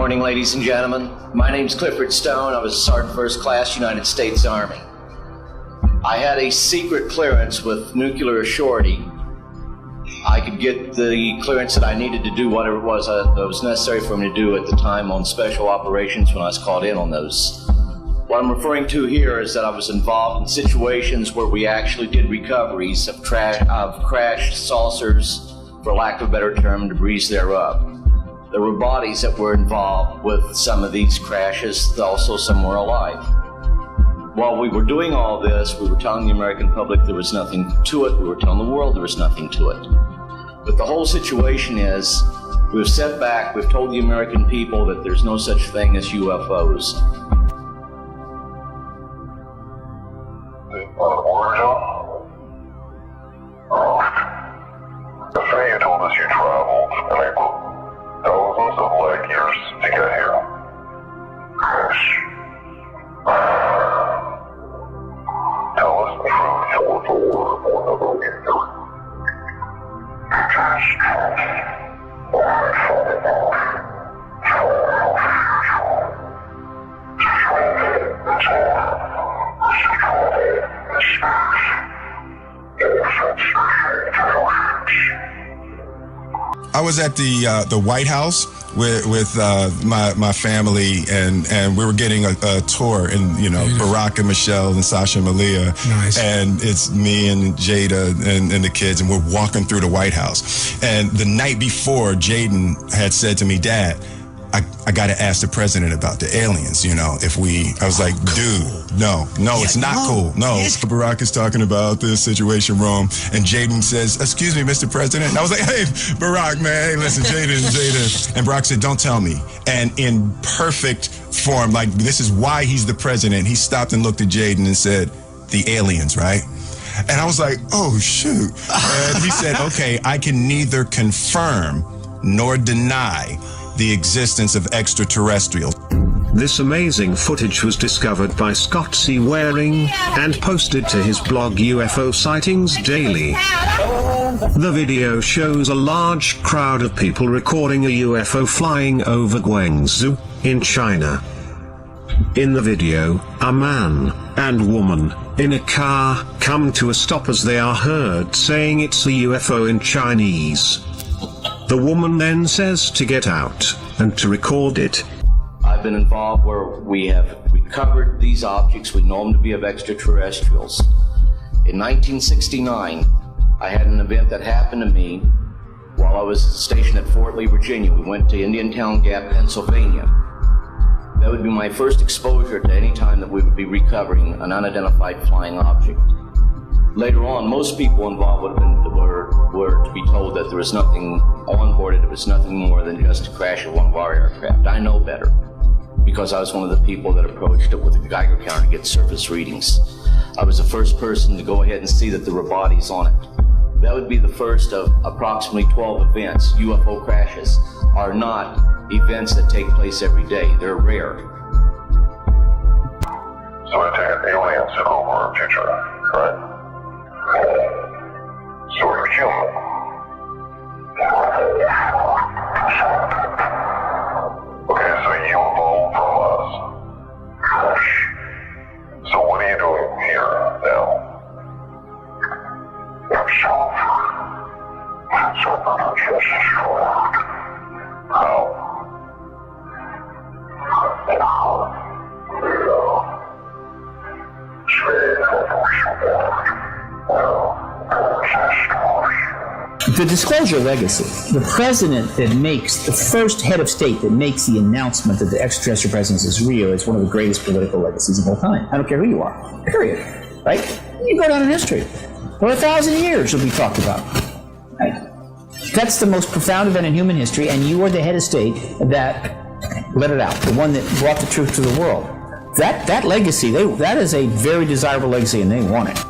morning, ladies and gentlemen. My name's Clifford Stone. I was a Sergeant First Class, United States Army. I had a secret clearance with nuclear assurity. I could get the clearance that I needed to do whatever it was that was necessary for me to do at the time on special operations when I was called in on those. What I'm referring to here is that I was involved in situations where we actually did recoveries of crashed saucers, for lack of a better term, debris thereof. There were bodies that were involved with some of these crashes, also some were alive. While we were doing all this, we were telling the American public there was nothing to it. We were telling the world there was nothing to it. But the whole situation is, we've set back, we've told the American people that there's no such thing as UFOs. Yesterday you told us you traveled, thousands of light years to get here. Yes. Tell us the truth. I was at the White House with my family, and we were getting a tour, and Barack and Michelle and Sasha and Malia. Nice. And it's me and Jada and the kids, and we're walking through the White House. And the night before, Jaden had said to me, "Dad, I got to ask the president about the aliens, I was like, dude, no, it's not cool. No, Barack is talking about this situation wrong. And Jaden says, "Excuse me, Mr. President." And I was like, "Hey, Barack, man, hey, listen, Jaden. And Barack said, "Don't tell me." And in perfect form, like, this is why he's the president, he stopped and looked at Jaden and said, "The aliens, right?" And I was like, oh, shoot. And he said, "Okay, I can neither confirm nor deny the existence of extraterrestrials." This amazing footage was discovered by Scott C. Waring and posted to his blog UFO Sightings Daily. The video shows a large crowd of people recording a UFO flying over Guangzhou in China. In the video, a man and woman in a car come to a stop as they are heard saying it's a UFO in Chinese. The woman then says to get out and to record it. I've been involved where we have recovered these objects. We know them to be of extraterrestrials. In 1969, I had an event that happened to me while I was stationed at Fort Lee, Virginia. We went to Indiantown Gap, Pennsylvania. That would be my first exposure to any time that we would be recovering an unidentified flying object. Later on, most people involved were to be told that there was nothing on board it. It was nothing more than just a crash of one of our aircraft. I know better, because I was one of the people that approached it with a Geiger counter to get surface readings. I was the first person to go ahead and see that there were bodies on it. That would be the first of approximately 12 events. UFO crashes are not events that take place every day. They're rare. So I take it aliens took over our future, right? So we're human. Okay, so you evolved from us. So what are you doing here now? How? The disclosure legacy, the president that makes, the first head of state that makes the announcement that the extraterrestrial presence is real is one of the greatest political legacies of all time. I don't care who you are, period. Right? You go down in history. For 1,000 years you'll be talked about. Right? That's the most profound event in human history, and you are the head of state that let it out, the one that brought the truth to the world. That legacy, that is a very desirable legacy, and they want it.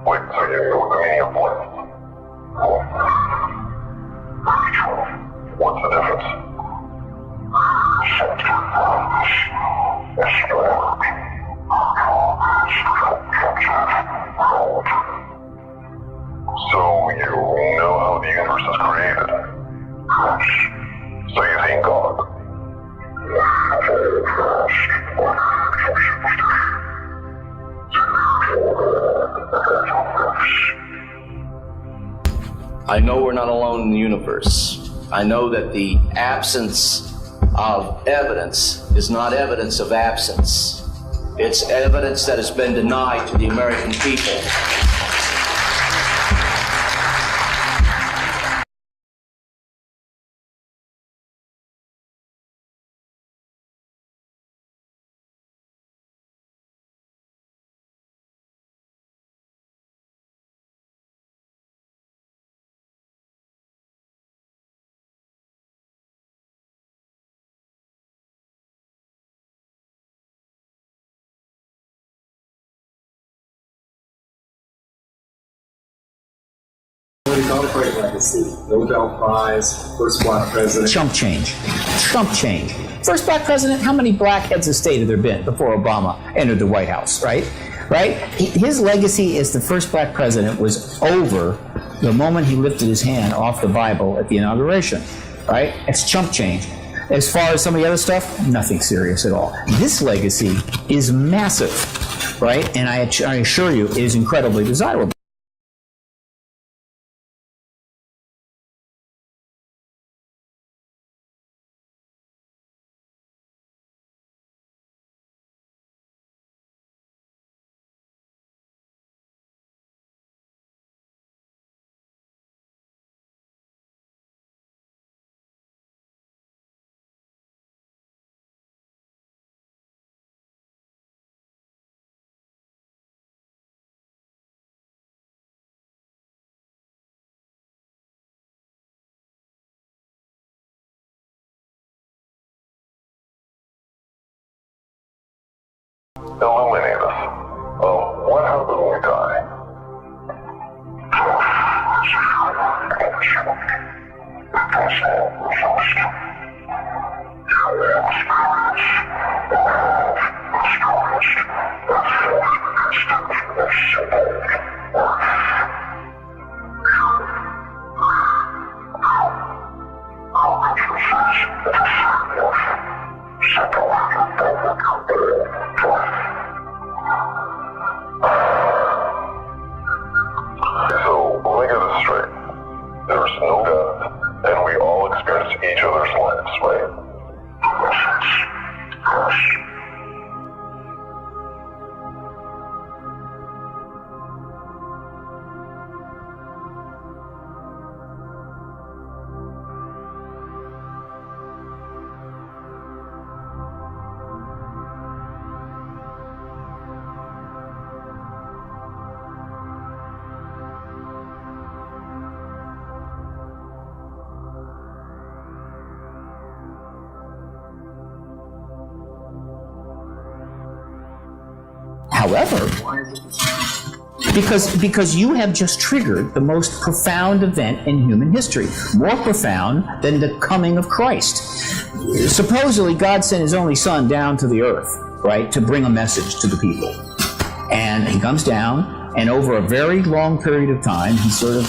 Wait, so you know the meaning of what? What's the difference? So you know how the universe is created? So you think God? I know we're not alone in the universe. I know that the absence of evidence is not evidence of absence. It's evidence that has been denied to the American people. What do you call it? Great legacy. Nobel Prize, first black president. Chump change. Trump change. First black president, how many black heads of state have there been before Obama entered the White House, right? His legacy as the first black president was over the moment he lifted his hand off the Bible at the inauguration, right? It's chump change. As far as some of the other stuff, nothing serious at all. This legacy is massive, right? And I assure you, it is incredibly desirable. Illuminate us. What happens when we die? So, let me get this straight. There's no God, and we all experience each other's lives, right? However, because you have just triggered the most profound event in human history, more profound than the coming of Christ. Supposedly, God sent his only son down to the earth, right, to bring a message to the people. And he comes down, and over a very long period of time, he sort of,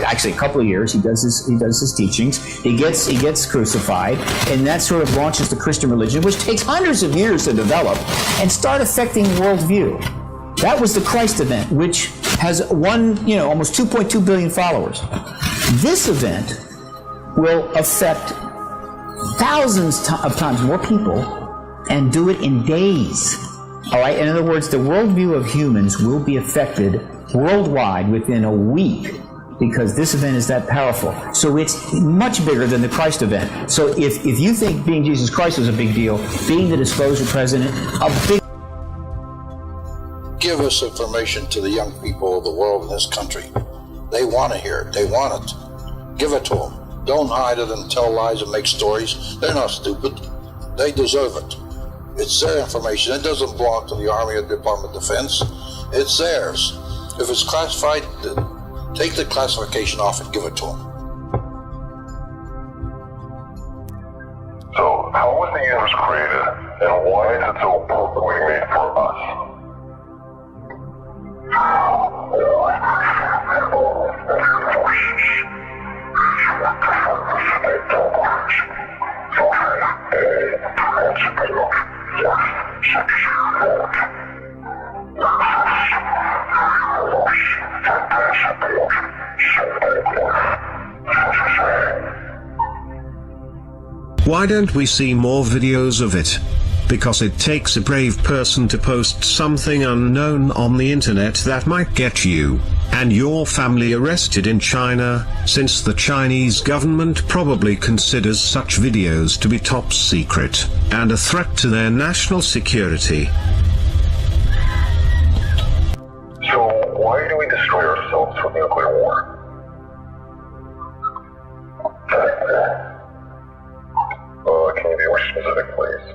actually a couple of years, he does his teachings. He gets crucified, and that sort of launches the Christian religion, which takes hundreds of years to develop and start affecting worldview. That was the Christ event, which has almost 2.2 billion followers. This event will affect thousands of times more people and do it in days. All right. In other words, the worldview of humans will be affected worldwide within a week because this event is that powerful. So it's much bigger than the Christ event. So if you think being Jesus Christ was a big deal, being the disclosure president, a big... Give us information to the young people of the world in this country. They want to hear it. They want it. Give it to them. Don't hide it and tell lies and make stories. They're not stupid. They deserve it. It's their information. It doesn't belong to the Army or the Department of Defense. It's theirs. If it's classified, take the classification off and give it to them. So, how was the universe created, and why is it so perfectly made for us? Why don't we see more videos of it? Because it takes a brave person to post something unknown on the internet that might get you and your family arrested in China, since the Chinese government probably considers such videos to be top secret and a threat to their national security. So, why do we destroy ourselves with nuclear war? Can you be more specific, please?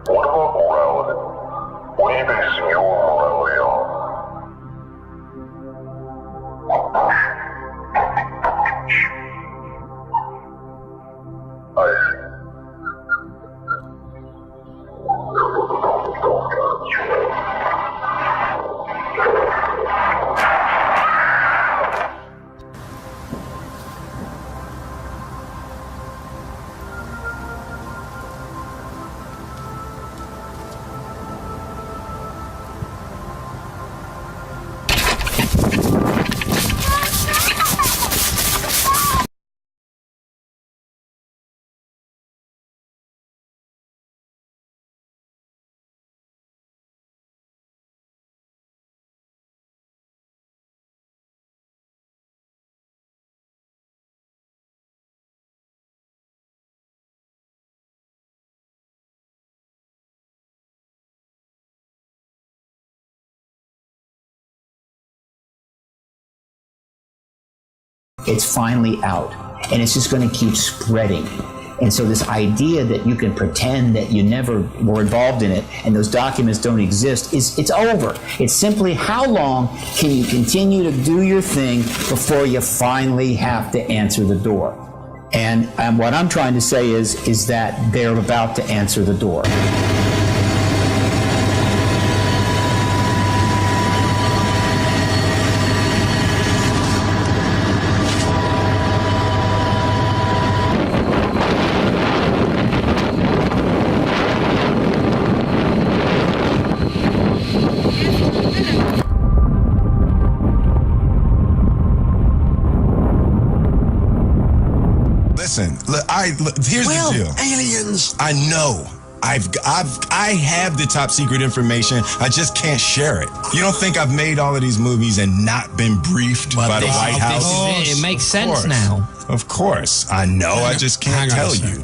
What about morality? What do you base your morality on? It's finally out, and it's just going to keep spreading. And so this idea that you can pretend that you never were involved in it and those documents don't exist, it's over. It's simply how long can you continue to do your thing before you finally have to answer the door? And what I'm trying to say is that they're about to answer the door. Listen, here's the deal. Aliens. I know. I have the top secret information. I just can't share it. You don't think I've made all of these movies and not been briefed by the White House? It makes sense now. Of course. I know. I just can't tell you.